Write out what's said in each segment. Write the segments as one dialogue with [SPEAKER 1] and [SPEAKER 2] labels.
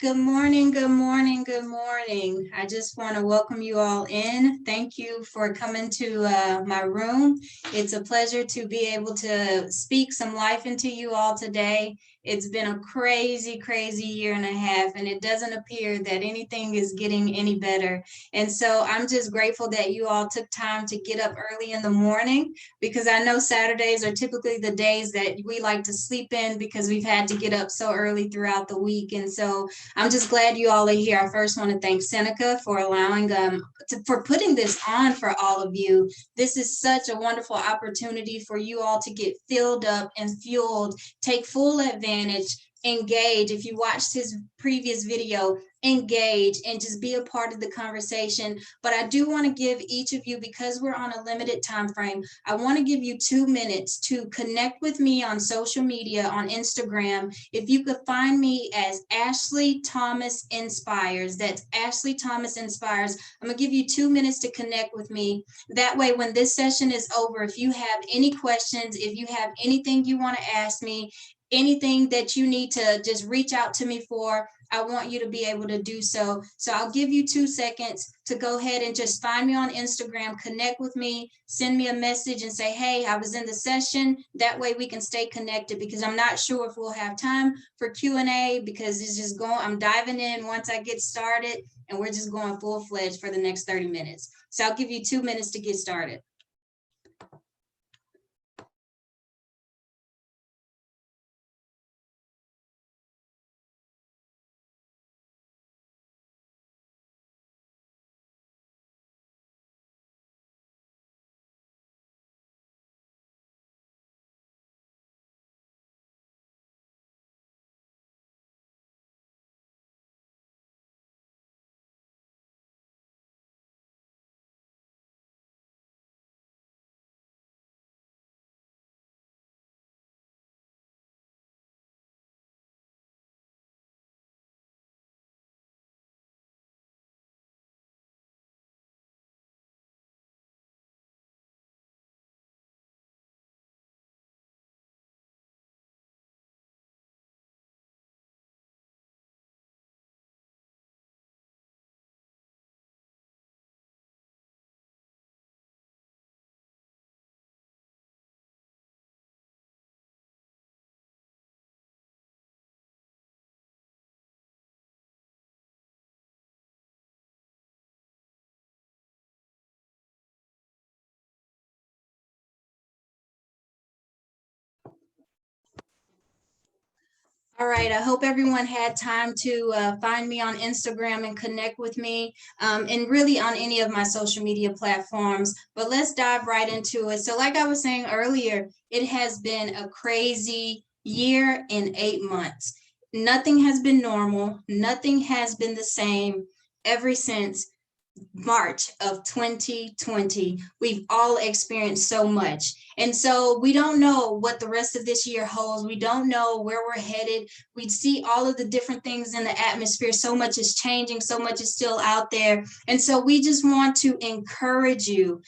[SPEAKER 1] Good morning, good morning, good morning. I just want to welcome you all in. Thank you for coming to my room. It's a pleasure to be able to speak some life into you all today. It's been a crazy, crazy year and a half, and it doesn't appear that anything is getting any better. And so I'm just grateful that you all took time to get up early in the morning, because I know Saturdays are typically the days that we like to sleep in because we've had to get up so early throughout the week. And so I'm just glad you all are here. I first want to thank Seneca for allowing for putting this on for all of you. This is such a wonderful opportunity for you all to get filled up and fueled, take full advantage, engage. If you watched his previous video, engage and just be a part of the conversation. But I do want to give each of you, because we're on a limited time frame, I want to give you 2 minutes to connect with me on social media, on Instagram. If you could find me as Ashley Thomas Inspires, that's Ashley Thomas Inspires. I'm gonna give you 2 minutes to connect with me. That way, when this session is over, if you have any questions, if you have anything you want to ask me, anything that you need to just reach out to me for, I want you to be able to do so. So I'll give you 2 seconds to go ahead and just find me on Instagram, connect with me, send me a message and say, hey, I was in the session. That way we can stay connected, because I'm not sure if we'll have time for Q&A, because it's just going, I'm diving in once I get started, and we're just going full-fledged for the next 30 minutes. So I'll give you 2 minutes to get started. All right, I hope everyone had time to find me on Instagram and connect with me, and really on any of my social media platforms. But let's dive right into it. So like I was saying earlier, it has been a crazy year and 8 months. Nothing has been normal. Nothing has been the same ever since March of 2020. We've all experienced so much. And so we don't know what the rest of this year holds. We don't know where we're headed. We see all of the different things in the atmosphere. So much is changing. So much is still out there. And so we just want to encourage you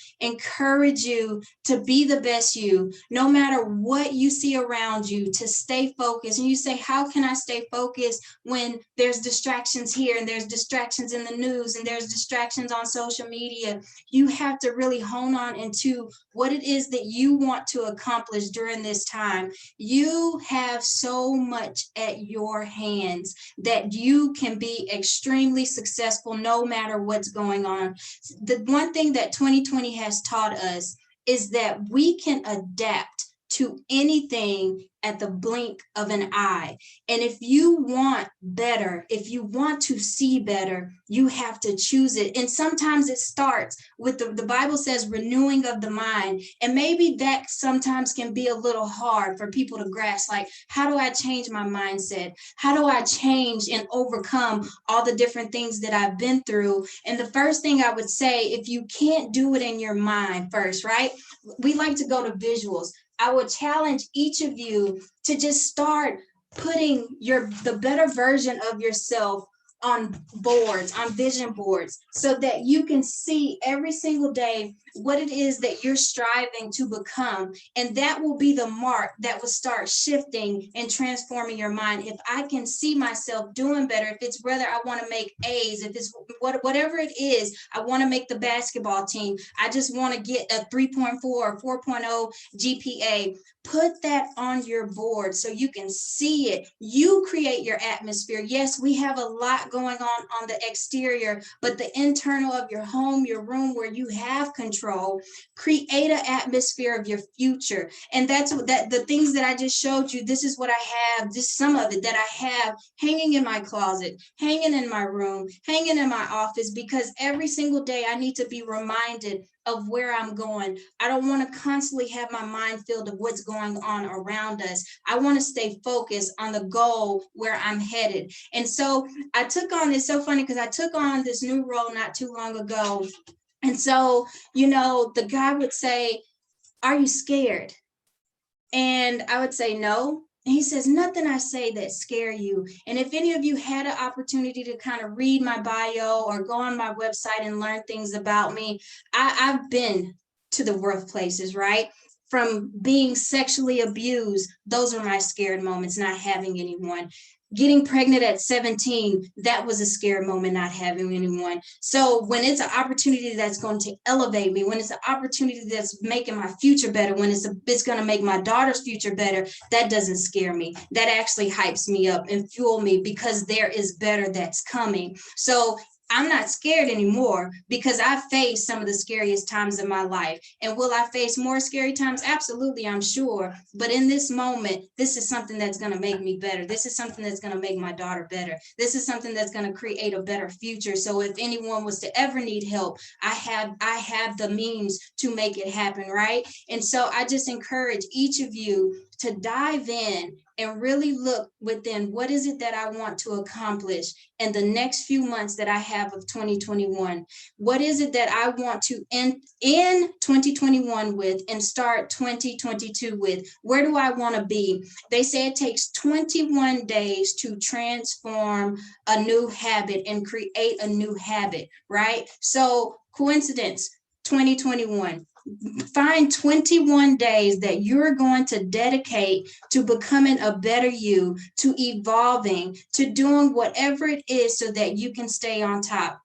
[SPEAKER 1] to be the best you, no matter what you see around you, to stay focused. And you say, how can I stay focused when there's distractions here and there's distractions in the news and there's distractions on social media? You have to really hone on into what it is that you want to accomplish during this time. You have so much at your hands that you can be extremely successful no matter what's going on. The one thing that 2020 has taught us is that we can adapt to anything at the blink of an eye. And if you want better, if you want to see better, you have to choose it. And sometimes it starts with the Bible says renewing of the mind. And maybe that sometimes can be a little hard for people to grasp. Like, how do I change my mindset? How do I change and overcome all the different things that I've been through? And the first thing I would say, if you can't do it in your mind first, right? We like to go to visuals. I would challenge each of you to just start putting the better version of yourself on boards, on vision boards, so that you can see every single day what it is that you're striving to become. And that will be the mark that will start shifting and transforming your mind. If I can see myself doing better, if it's whether I want to make A's, if it's whatever it is, I want to make the basketball team, I just want to get a 3.4 or 4.0 GPA, put that on your board so you can see it. You create your atmosphere. Yes, we have a lot going on the exterior, but the internal of your home, your room, where you have control, create an atmosphere of your future. And that's that the things that I just showed you. This is what I have, just some of it that I have hanging in my closet, hanging in my room, hanging in my office, because every single day I need to be reminded of where I'm going. I don't want to constantly have my mind filled of what's going on around us. I want to stay focused on the goal where I'm headed. And so I took on, it's so funny because I took on this new role not too long ago. And so, the guy would say, "Are you scared?" And I would say, "No." And he says, "Nothing I say that scare you." And if any of you had an opportunity to kind of read my bio or go on my website and learn things about me, I've been to the rough places, right? From being sexually abused, those are my scared moments, not having anyone. Getting pregnant at 17, that was a scary moment, not having anyone. So when it's an opportunity that's going to elevate me, when it's an opportunity that's making my future better, when it's going to make my daughter's future better, that doesn't scare me. That actually hypes me up and fuel me, because there is better that's coming. So I'm not scared anymore, because I've faced some of the scariest times in my life. And will I face more scary times? Absolutely, I'm sure. But in this moment, this is something that's going to make me better. This is something that's going to make my daughter better. This is something that's going to create a better future. So if anyone was to ever need help, I have the means to make it happen, right? And so I just encourage each of you to dive in and really look within, what is it that I want to accomplish in the next few months that I have of 2021? What is it that I want to end 2021 with and start 2022 with? Where do I want to be? They say it takes 21 days to transform a new habit and create a new habit, right? So coincidence, 2021. Find 21 days that you're going to dedicate to becoming a better you, to evolving, to doing whatever it is so that you can stay on top.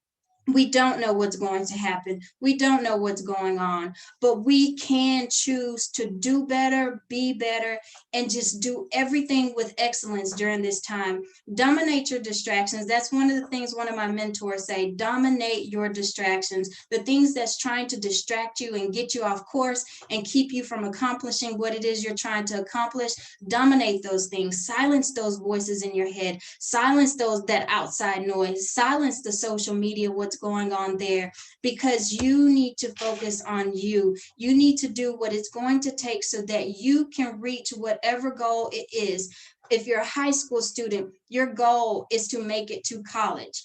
[SPEAKER 1] We don't know what's going to happen. We don't know what's going on, but we can choose to do better, be better, and just do everything with excellence during this time. Dominate your distractions. That's one of the things one of my mentors say: dominate your distractions. The things that's trying to distract you and get you off course and keep you from accomplishing what it is you're trying to accomplish. Dominate those things. Silence those voices in your head. Silence that outside noise. Silence the social media, what's going on there, because you need to focus on you. You need to do what it's going to take so that you can reach whatever goal it is. If you're a high school student, your goal is to make it to college.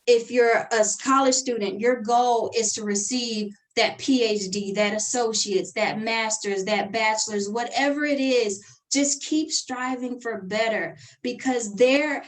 [SPEAKER 1] If you're a college student, your goal is to receive that PhD, that associates, that master's, that bachelor's, whatever it is. Just keep striving for better, because they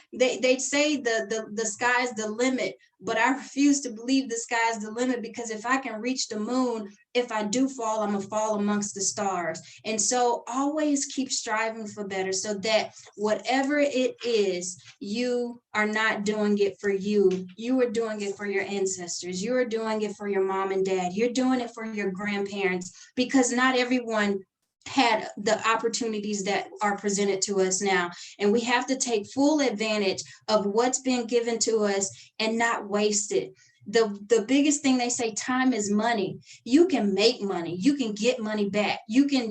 [SPEAKER 1] say the sky's the limit, but I refuse to believe the sky's the limit, because if I can reach the moon, if I do fall, I'm gonna fall amongst the stars. And so always keep striving for better, so that whatever it is, you are not doing it for you. You are doing it for your ancestors. You are doing it for your mom and dad. You're doing it for your grandparents, because not everyone had the opportunities that are presented to us now. And we have to take full advantage of what's been given to us and not waste it. The biggest thing, they say time is money. You can make money, you can get money back, you can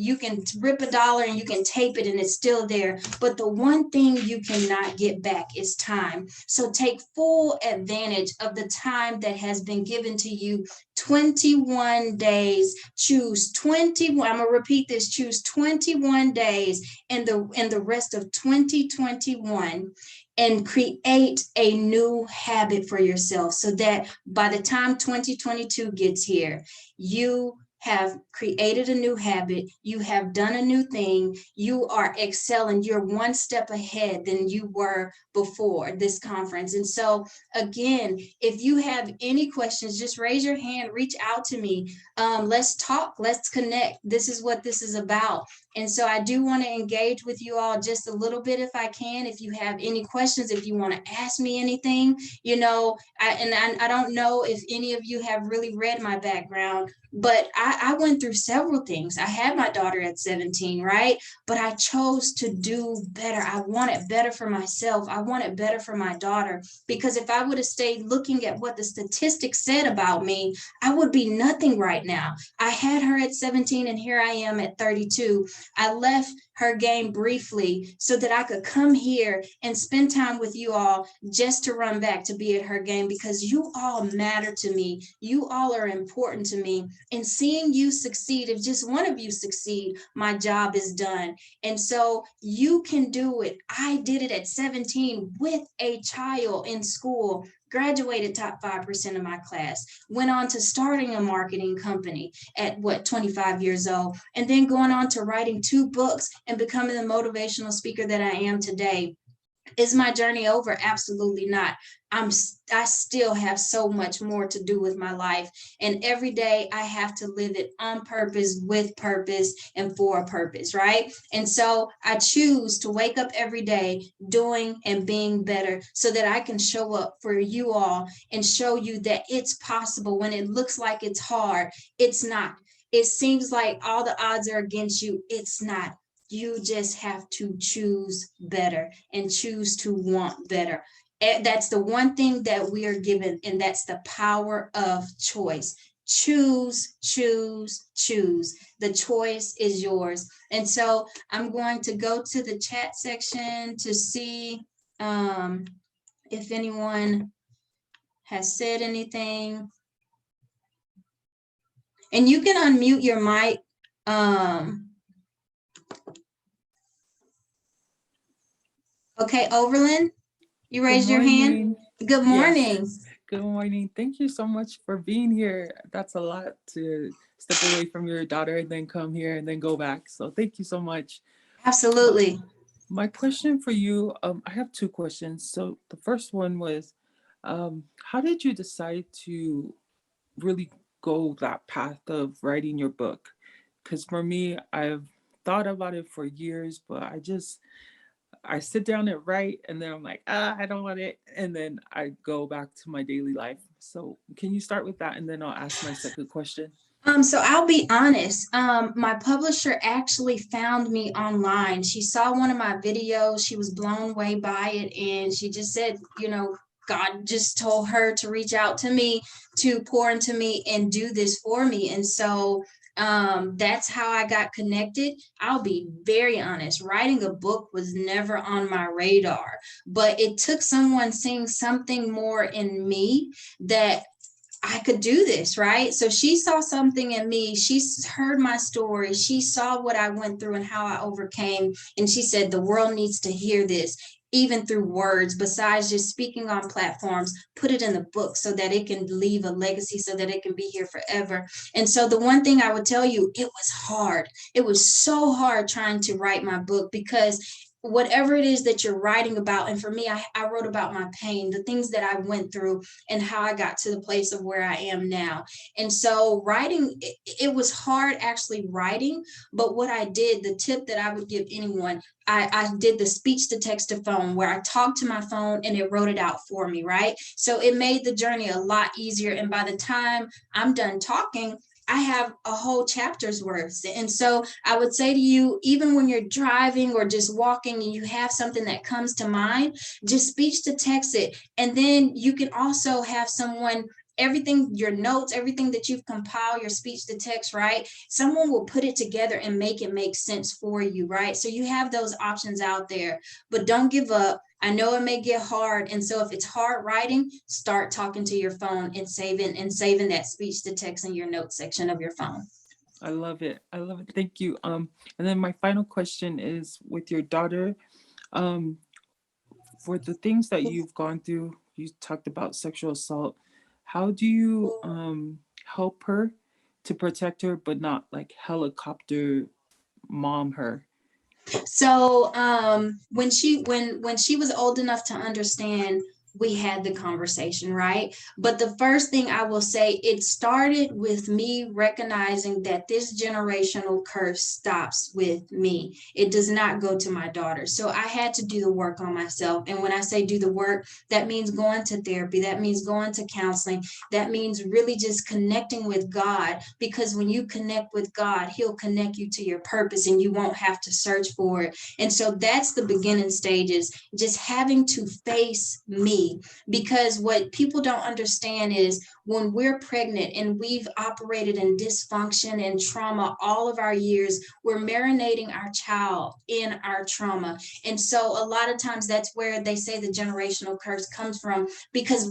[SPEAKER 1] rip a dollar and you can tape it and it's still there, but the one thing you cannot get back is time. So take full advantage of the time that has been given to you. 21 days. Choose 21. I'm gonna repeat this. Choose 21 days in the rest of 2021 and create a new habit for yourself, so that by the time 2022 gets here, you have created a new habit. You have done a new thing. You are excelling. You're one step ahead than you were before this conference. And so, again, if you have any questions, just raise your hand, reach out to me. Let's talk, let's connect. This is what this is about. And so I do want to engage with you all just a little bit if I can. If you have any questions, if you want to ask me anything, I don't know if any of you have really read my background, but I went through several things. I had my daughter at 17, right? But I chose to do better. I wanted better for myself. I wanted better for my daughter, because if I would have stayed looking at what the statistics said about me, I would be nothing right now. I had her at 17 and here I am at 32. I left her game briefly so that I could come here and spend time with you all, just to run back to be at her game, because you all matter to me. You all are important to me. And seeing you succeed, if just one of you succeed, my job is done. And so you can do it. I did it at 17 with a child in school, graduated top 5% of my class, went on to starting a marketing company at 25 years old, and then going on to writing 2 books and becoming the motivational speaker that I am today. Is my journey over? Absolutely not. I still have so much more to do with my life. And every day I have to live it on purpose, with purpose, and for a purpose, right? And so I choose to wake up every day doing and being better so that I can show up for you all and show you that it's possible. When it looks like it's hard, it's not. It seems like all the odds are against you. It's not. You just have to choose better and choose to want better. That's the one thing that we are given, and that's the power of choice. Choose, choose, choose. The choice is yours. And so I'm going to go to the chat section to see if anyone has said anything. And you can unmute your mic. Okay, Overland, you raised your hand. Good morning.
[SPEAKER 2] Yes. Good morning. Thank you so much for being here. That's a lot to step away from your daughter and then come here and then go back. So thank you so much.
[SPEAKER 1] Absolutely.
[SPEAKER 2] My question for you, I have 2 questions. So the first one was, how did you decide to really go that path of writing your book? Because for me, I've thought about it for years, but I sit down and write, and then I'm like, I don't want it. And then I go back to my daily life. So can you start with that? And then I'll ask my second question.
[SPEAKER 1] So I'll be honest. My publisher actually found me online. She saw one of my videos. She was blown away by it. And she just said, God just told her to reach out to me, to pour into me and do this for me. And so that's how I got connected. I'll be very honest. Writing a book was never on my radar, but it took someone seeing something more in me that I could do this, right? So she saw something in me. She heard my story. She saw what I went through and how I overcame. And she said, the world needs to hear this, even through words, besides just speaking on platforms. Put it in the book so that it can leave a legacy, so that it can be here forever. And so the one thing I would tell you, it was hard. It was so hard trying to write my book, because whatever it is that you're writing about, and for me, I wrote about my pain, the things that I went through, and how I got to the place of where I am now. And so writing, it was hard actually writing, but what I did, the tip that I would give anyone, I did the speech to text to phone, where I talked to my phone and it wrote it out for me, right? So it made the journey a lot easier. And by the time I'm done talking, I have a whole chapter's worth. And so I would say to you, even when you're driving or just walking and you have something that comes to mind, just speech to text it. And then you can also have someone, everything, your notes, everything that you've compiled, your speech to text, right? Someone will put it together and make it make sense for you, right? So you have those options out there, but don't give up. I know it may get hard. And so if it's hard writing, start talking to your phone and saving that speech to text in your notes section of your phone.
[SPEAKER 2] I love it. I love it. Thank you. And then my final question is, with your daughter, um, for the things that you've gone through, you talked about sexual assault. How do you help her to protect her, but not like helicopter mom her?
[SPEAKER 1] So when she was old enough to understand, we had the conversation, right? But the first thing I will say, it started with me recognizing that this generational curse stops with me. It does not go to my daughter. So I had to do the work on myself. And when I say do the work, that means going to therapy, that means going to counseling, that means really just connecting with God, because when you connect with God, he'll connect you to your purpose and you won't have to search for it. And so that's the beginning stages, just having to face me. Because what people don't understand is when we're pregnant and we've operated in dysfunction and trauma all of our years, we're marinating our child in our trauma. And so a lot of times that's where they say the generational curse comes from, because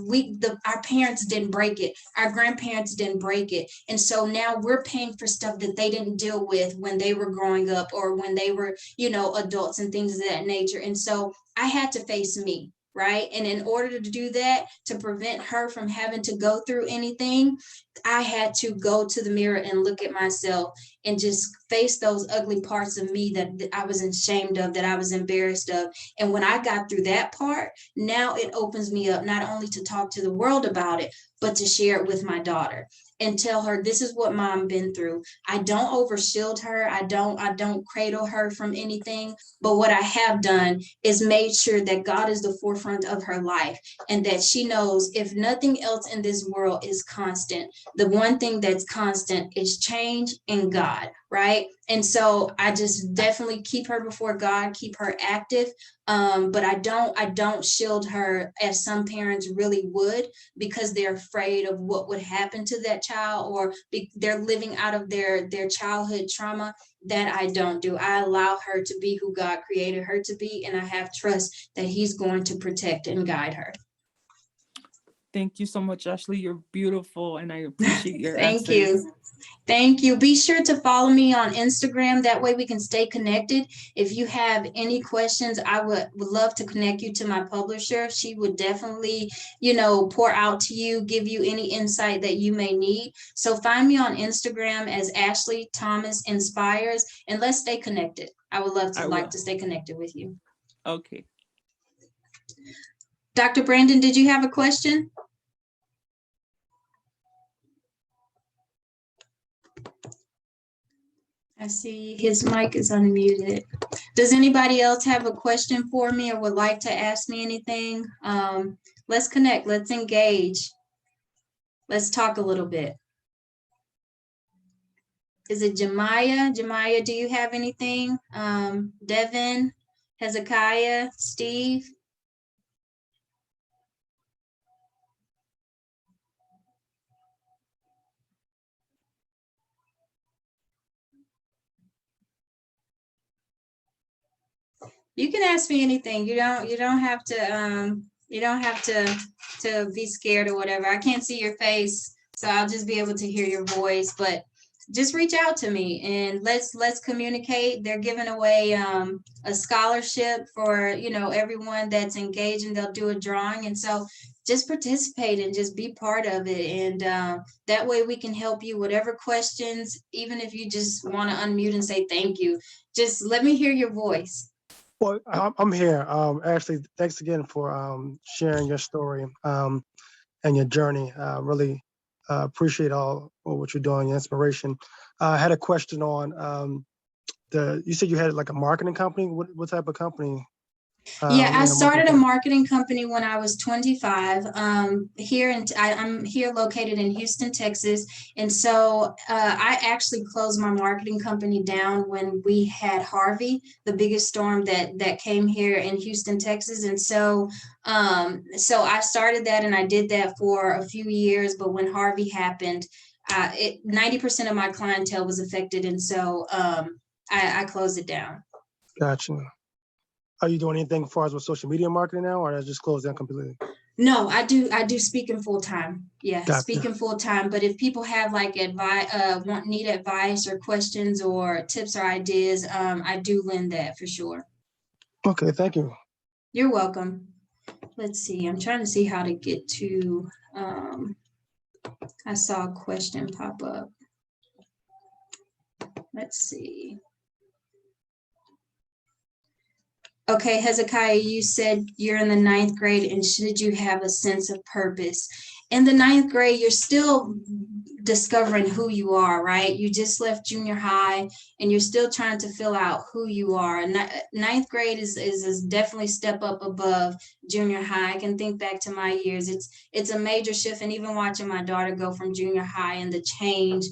[SPEAKER 1] our parents didn't break it, our grandparents didn't break it. And so now we're paying for stuff that they didn't deal with when they were growing up or when they were, adults and things of that nature. And so I had to face me. Right. And in order to do that, to prevent her from having to go through anything, I had to go to the mirror and look at myself and just face those ugly parts of me that I was ashamed of, that I was embarrassed of. And when I got through that part, now it opens me up not only to talk to the world about it, but to share it with my daughter and tell her, this is what mom been through. I don't overshield her. I don't cradle her from anything. But what I have done is made sure that God is the forefront of her life, and that she knows if nothing else in this world is constant, the one thing that's constant is change and God, right? And so I just definitely keep her before God, keep her active. But I don't shield her as some parents really would, because they're afraid of what would happen to that child, or they're living out of their childhood trauma. That I don't do. I allow her to be who God created her to be, and I have trust that he's going to protect and guide her.
[SPEAKER 2] Thank you so much, Ashley. You're beautiful, and I appreciate your
[SPEAKER 1] Thank
[SPEAKER 2] answers.
[SPEAKER 1] you. Thank you. Be sure to follow me on Instagram. That way we can stay connected. If you have any questions, I would love to connect you to my publisher. She would definitely, pour out to you, give you any insight that you may need. So find me on Instagram as Ashley Thomas Inspires, and let's stay connected. I would love to
[SPEAKER 2] will.
[SPEAKER 1] to stay connected with you.
[SPEAKER 2] Okay.
[SPEAKER 1] Dr. Brandon, did you have a question? I see his mic is unmuted. Does anybody else have a question for me or would like to ask me anything? Let's connect. Let's engage. Let's talk a little bit. Is it Jemiah? Jemiah, do you have anything? Devin, Hezekiah, Steve? You can ask me anything. You don't have to be scared or whatever. I can't see your face, so I'll just be able to hear your voice, but just reach out to me and let's communicate. They're giving away a scholarship for everyone that's engaged, and they'll do a drawing, and so just participate and just be part of it. And that way we can help you, whatever questions, even if you just want to unmute and say thank you, just let me hear your voice.
[SPEAKER 3] Well, I'm here. Ashley, thanks again for sharing your story and your journey. Really appreciate all what you're doing, your inspiration. I had a question on you said you had like a marketing company. What type of company?
[SPEAKER 1] Yeah, I started a marketing company when I was 25. I'm here located in Houston, Texas, and so I actually closed my marketing company down when we had Harvey, the biggest storm that came here in Houston, Texas, and so I started that and I did that for a few years. But when Harvey happened, 90% of my clientele was affected, and so I closed it down.
[SPEAKER 3] Gotcha. Are you doing anything as far as with social media marketing now, or has just closed down completely?
[SPEAKER 1] No, I do speaking full time. Yeah,
[SPEAKER 3] Gotcha.
[SPEAKER 1] Speaking full time. But if people have like need advice or questions or tips or ideas, I do lend that for sure.
[SPEAKER 3] Okay, thank you.
[SPEAKER 1] You're welcome. Let's see. I'm trying to see how to get to. I saw a question pop up. let's see. Okay, Hezekiah, you said you're in the 9th grade, and should you have a sense of purpose? In the 9th grade, you're still discovering who you are, right? You just left junior high, and you're still trying to fill out who you are. And 9th grade is definitely step up above junior high. I can think back to my years. It's a major shift, and even watching my daughter go from junior high and the change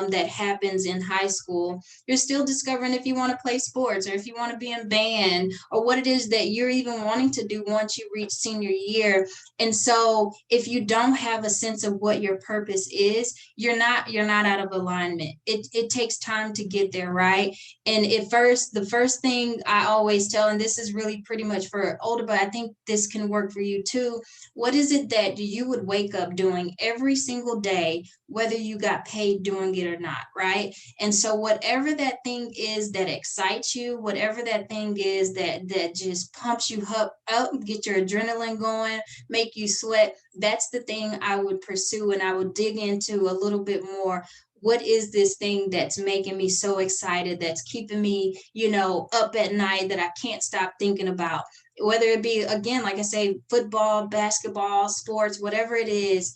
[SPEAKER 1] that happens in high school, you're still discovering if you want to play sports, or if you want to be in band, or what it is that you're even wanting to do once you reach senior year. And so if you don't have a sense of what your purpose is, you're not out of alignment. It takes time to get there, right? And the first thing I always tell, and this is really pretty much for older, but I think this can work for you too. What is it that you would wake up doing every single day, whether you got paid doing it or not, right? And so whatever that thing is that excites you, whatever that thing is that just pumps you up, get your adrenaline going, make you sweat, that's the thing I would pursue, and I would dig into a little bit more. What is this thing that's making me so excited, that's keeping me, up at night, that I can't stop thinking about? Whether it be, again, like I say, football, basketball, sports, whatever it is,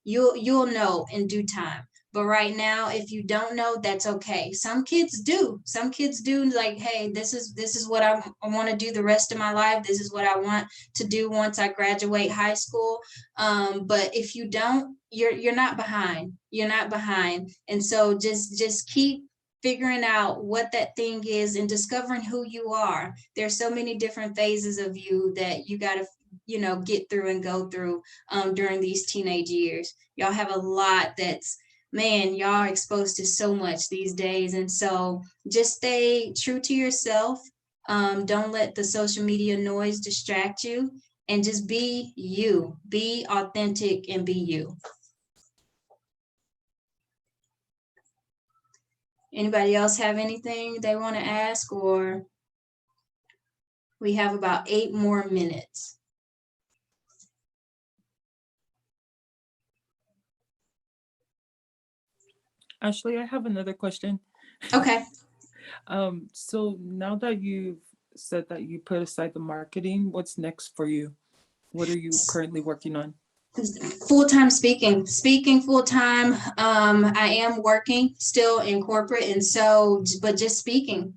[SPEAKER 1] you'll know in due time. But right now, if you don't know, that's okay. Some kids do. Some kids do, like, hey, this is what I want to do the rest of my life. This is what I want to do once I graduate high school. But if you don't, you're not behind. You're not behind. And so just keep figuring out what that thing is and discovering who you are. There's so many different phases of you that you got to get through and go through during these teenage years. Y'all have a lot that's, man, y'all are exposed to so much these days. And so just stay true to yourself. Don't let the social media noise distract you, and just be you. Be authentic and be you. Anybody else have anything they want to ask? Or we have about 8 more minutes.
[SPEAKER 2] Ashley, I have another question.
[SPEAKER 1] Okay.
[SPEAKER 2] So now that you've said that you put aside the marketing, what's next for you? What are you currently working on?
[SPEAKER 1] Full-time speaking full-time. I am working still in corporate, and so, but just speaking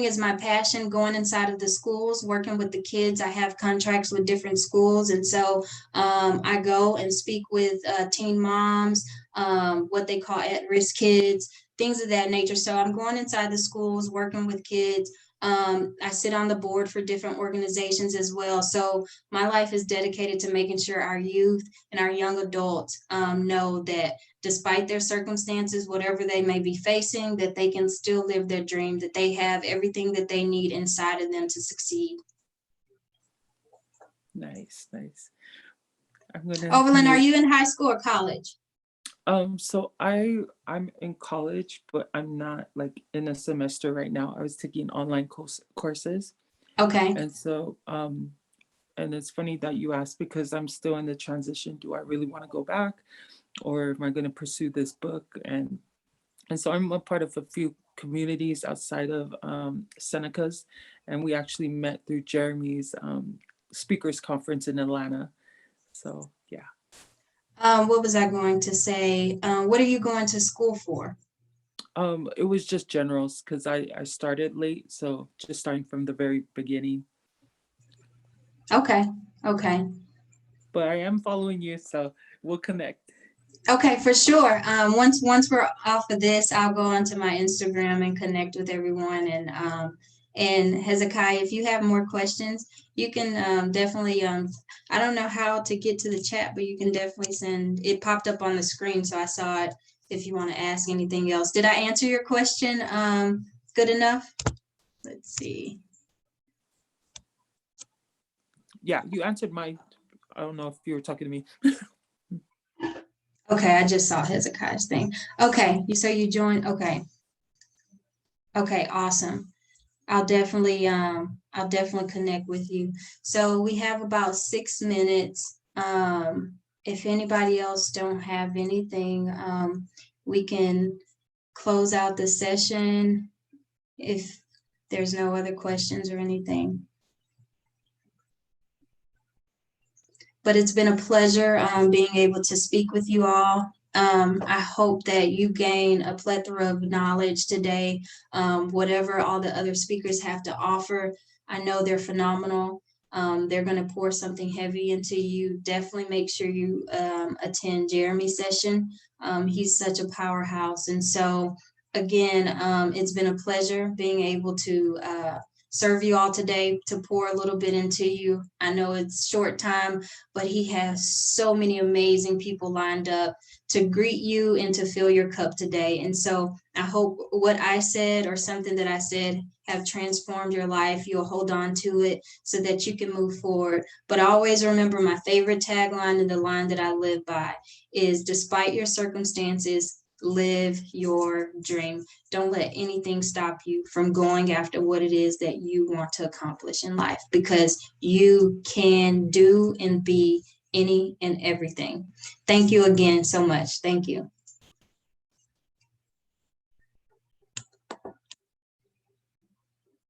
[SPEAKER 1] is my passion. Going inside of the schools, working with the kids. I have contracts with different schools, and so I go and speak with teen moms, what they call at-risk kids, things of that nature. So I'm going inside the schools, working with kids. I sit on the board for different organizations as well. So my life is dedicated to making sure our youth and our young adults know that despite their circumstances, whatever they may be facing, that they can still live their dream, that they have everything that they need inside of them to succeed.
[SPEAKER 2] Nice. I'm gonna
[SPEAKER 1] Overland, are you in high school or college?
[SPEAKER 2] So I'm in college, but I'm not like in a semester right now. I was taking online courses.
[SPEAKER 1] Okay.
[SPEAKER 2] And so and it's funny that you asked, because I'm still in the transition. Do I really want to go back, or am I going to pursue this book? And so I'm a part of a few communities outside of Seneca's, and we actually met through Jeremy's speakers conference in Atlanta. So yeah.
[SPEAKER 1] What was I going to say? What are you going to school for?
[SPEAKER 2] It was just generals, because I started late, so just starting from the very beginning.
[SPEAKER 1] Okay.
[SPEAKER 2] But I am following you, so we'll connect.
[SPEAKER 1] Okay, for sure. Once we're off of this, I'll go onto my Instagram and connect with everyone. And Hezekiah, if you have more questions, you can definitely. I don't know how to get to the chat, but you can definitely send. It popped up on the screen, so I saw it. If you want to ask anything else, did I answer your question good enough? Let's see.
[SPEAKER 2] Yeah, you answered my. I don't know if you were talking to me.
[SPEAKER 1] Okay, I just saw Hezekiah's thing. Okay, so you joined. Okay, awesome. I'll definitely connect with you. So we have about 6 minutes. If anybody else don't have anything, we can close out the session if there's no other questions or anything. But it's been a pleasure being able to speak with you all. I hope that you gain a plethora of knowledge today. Whatever all the other speakers have to offer, I know they're phenomenal. They're going to pour something heavy into you. Definitely make sure you attend Jeremy's session. He's such a powerhouse. And so, again, it's been a pleasure being able to serve you all today, to pour a little bit into you. I know it's short time, but he has so many amazing people lined up to greet you and to fill your cup today. And so I hope what I said or something that I said have transformed your life. You'll hold on to it so that you can move forward. But always remember, my favorite tagline and the line that I live by is, despite your circumstances, live your dream. Don't let anything stop you from going after what it is that you want to accomplish in life, because you can do and be any and everything. Thank you again so much. Thank you.